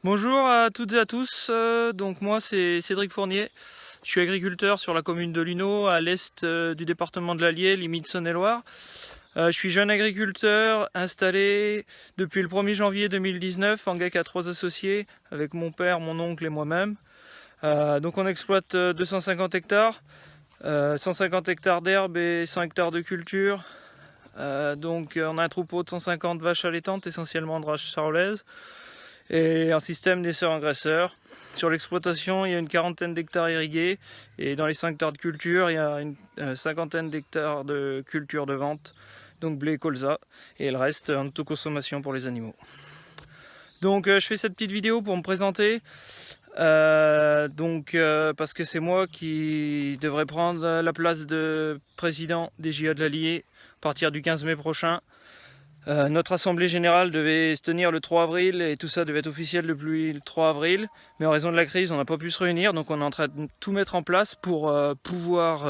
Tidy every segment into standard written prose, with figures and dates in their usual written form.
Bonjour à toutes et à tous, donc moi c'est Cédric Fournier, je suis agriculteur sur la commune de Luneau, à l'est du département de l'Allier, limite Saône-et-Loire. Je suis jeune agriculteur installé depuis le 1er janvier 2019 en GAC à 3 associés avec mon père, mon oncle et moi-même. Donc on exploite 250 hectares, 150 hectares d'herbe et 100 hectares de culture. Donc on a un troupeau de 150 vaches allaitantes, essentiellement de races charolaises, et un système d'esseurs-engraisseurs. Sur l'exploitation, il y a une quarantaine d'hectares irrigués, et dans les 5 hectares de culture, il y a une cinquantaine d'hectares de culture de vente, donc blé et colza, et le reste en autoconsommation pour les animaux. Donc je fais cette petite vidéo pour me présenter, parce que c'est moi qui devrais prendre la place de président des JA de l'Allier à partir du 15 mai prochain. Notre assemblée générale devait se tenir le 3 avril et tout ça devait être officiel depuis le 3 avril. Mais en raison de la crise, on n'a pas pu se réunir. Donc on est en train de tout mettre en place pour pouvoir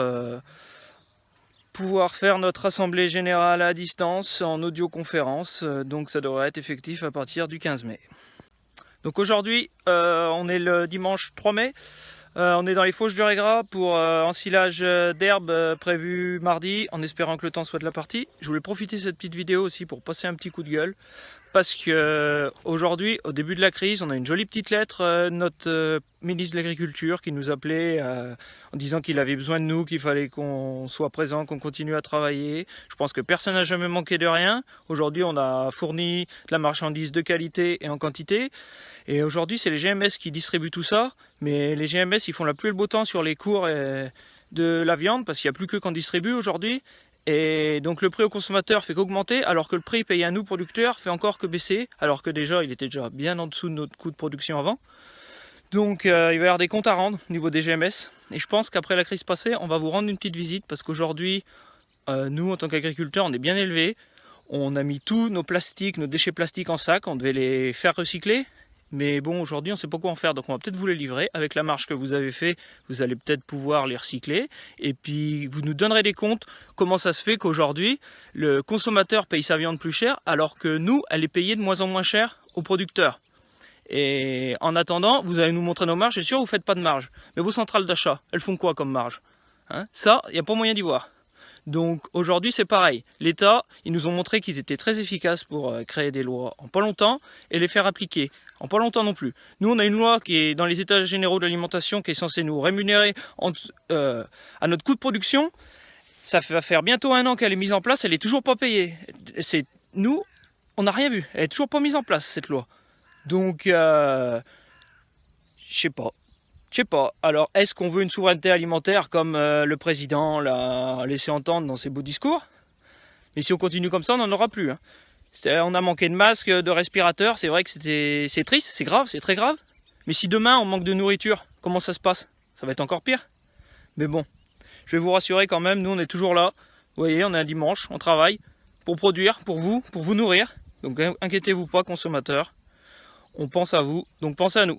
faire notre assemblée générale à distance en audioconférence. Donc ça devrait être effectif à partir du 15 mai. Donc aujourd'hui, on est le dimanche 3 mai. On est dans les fauches du Régras pour ensilage d'herbe prévu mardi, en espérant que le temps soit de la partie. Je voulais profiter de cette petite vidéo aussi pour passer un petit coup de gueule, parce que aujourd'hui, au début de la crise, on a une jolie petite lettre, notre ministre de l'Agriculture qui nous appelait en disant qu'il avait besoin de nous, qu'il fallait qu'on soit présent, qu'on continue à travailler. Je pense que personne n'a jamais manqué de rien. Aujourd'hui, on a fourni de la marchandise de qualité et en quantité. Et aujourd'hui, c'est les GMS qui distribuent tout ça. Mais les GMS, ils font la pluie et le beau temps sur les cours de la viande, parce qu'il n'y a plus que qu'on distribue aujourd'hui. Et donc le prix au consommateur fait qu'augmenter, alors que le prix payé à nous producteurs fait encore que baisser, alors que déjà il était déjà bien en dessous de notre coût de production avant. Donc il va y avoir des comptes à rendre au niveau des GMS. Et je pense qu'après la crise passée, on va vous rendre une petite visite, parce qu'aujourd'hui, nous en tant qu'agriculteurs, on est bien élevés. On a mis tous nos plastiques, nos déchets plastiques en sac, on devait les faire recycler. Mais bon, aujourd'hui, on ne sait pas quoi en faire, donc on va peut-être vous les livrer. Avec la marge que vous avez fait, vous allez peut-être pouvoir les recycler. Et puis, vous nous donnerez des comptes. Comment ça se fait qu'aujourd'hui, le consommateur paye sa viande plus cher, alors que nous, elle est payée de moins en moins cher aux producteurs. Et en attendant, vous allez nous montrer nos marges. C'est sûr, vous ne faites pas de marge. Mais vos centrales d'achat, elles font quoi comme marge, hein? Ça, il n'y a pas moyen d'y voir. Donc aujourd'hui c'est pareil, l'État, ils nous ont montré qu'ils étaient très efficaces pour créer des lois en pas longtemps et les faire appliquer en pas longtemps non plus. Nous on a une loi qui est dans les états généraux de l'alimentation qui est censée nous rémunérer à notre coût de production. Ça va faire bientôt 1 an qu'elle est mise en place, elle est toujours pas payée. Nous, on n'a rien vu, elle est toujours pas mise en place cette loi. Donc je sais pas. Je sais pas. Alors, est-ce qu'on veut une souveraineté alimentaire comme le président l'a laissé entendre dans ses beaux discours? Mais si on continue comme ça, on n'en aura plus, hein. On a manqué de masques, de respirateurs. C'est vrai que c'est triste, c'est grave, c'est très grave. Mais si demain on manque de nourriture, comment ça se passe? Ça va être encore pire. Mais bon, je vais vous rassurer quand même, nous on est toujours là. Vous voyez, on est un dimanche, on travaille pour produire, pour vous nourrir. Donc inquiétez-vous pas, consommateurs. On pense à vous, donc pensez à nous.